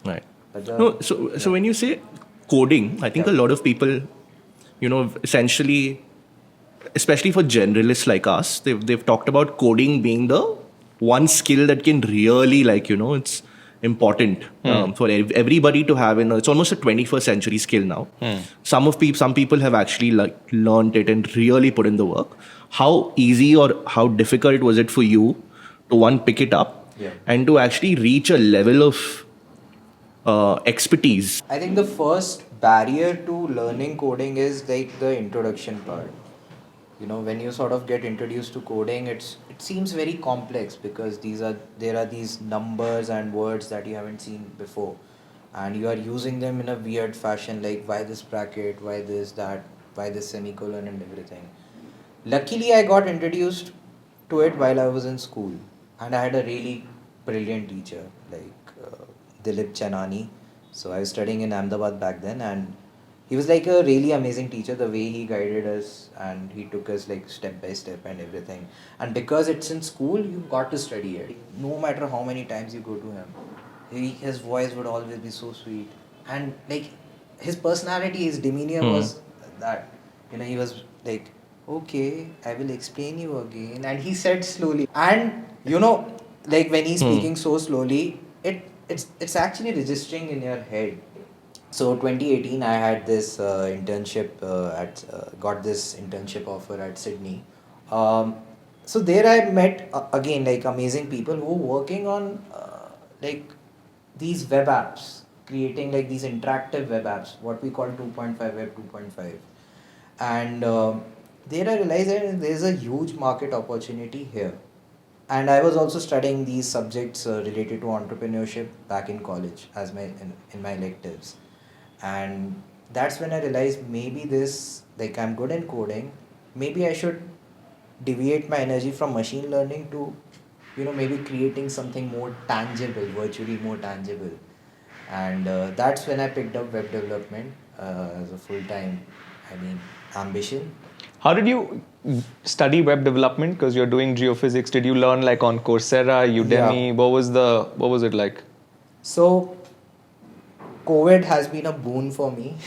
Right. But No, so when you say coding, I think a lot of people, essentially, especially for generalists like us, they've talked about coding being the one skill that can really, it's important for everybody to have. It's almost a 21st century skill now. Some people have actually learned it and really put in the work. How easy or how difficult was it for you to pick it up and to actually reach a level of expertise? I think the first barrier to learning coding is like the introduction part. When you sort of get introduced to coding, it seems very complex because there are these numbers and words that you haven't seen before, and you are using them in a weird fashion, like why this bracket, why this, that, why this semicolon and everything. Luckily, I got introduced to it while I was in school, and I had a really brilliant teacher like Dilip Chanani. So I was studying in Ahmedabad back then, and he was like a really amazing teacher. The way he guided us and he took us like step by step and everything. And because it's in school, you got to study it. No matter how many times you go to him, his voice would always be so sweet, and like his personality, his demeanor was that. He was like, okay, I will explain you again, and he said slowly. And like when he's speaking so slowly, it's actually registering in your head. So 2018, I had this internship got this internship offer at Sydney. So there I met again like amazing people who were working on like these web apps, creating like these interactive web apps, what we call 2.5 web 2.5. And there I realized that there's a huge market opportunity here. And I was also studying these subjects related to entrepreneurship back in college as in my electives. And that's when I realized maybe this, like I'm good in coding, maybe I should deviate my energy from machine learning to maybe creating something more tangible, virtually more tangible. And that's when I picked up web development as a full-time ambition. How did you study web development? Because you're doing geophysics. Did you learn like on Coursera, Udemy? Yeah. What was it like? So COVID has been a boon for me.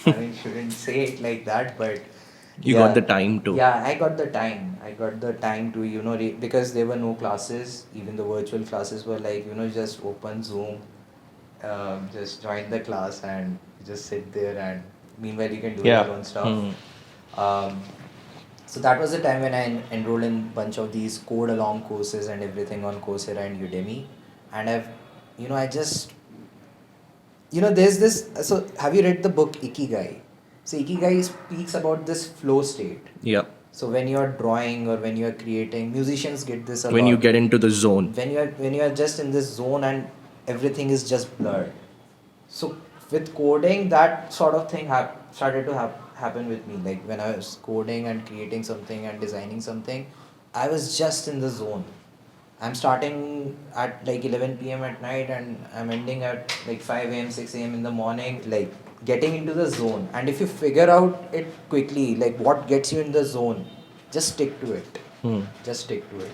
Shouldn't say it like that, but You got the time to. Yeah, I got the time. I got the time to, because there were no classes. Even the virtual classes were like, just open Zoom, just join the class and just sit there, and meanwhile you can do your own stuff. So that was the time when I enrolled in a bunch of these code along courses and everything on Coursera and Udemy. And I just, there's this. So have you read the book Ikigai? So Ikigai speaks about this flow state. Yeah. So when you're drawing or when you're creating, musicians get this a lot. When you get into the zone. When you are just in this zone and everything is just blurred. So with coding, that sort of thing started to happen with me. Like when I was coding and creating something and designing something, I was just in the zone. I'm starting at like 11 p.m. at night and I'm ending at like 5 a.m., 6 a.m. in the morning, like getting into the zone. And if you figure out it quickly, like what gets you in the zone, just stick to it. Just stick to it.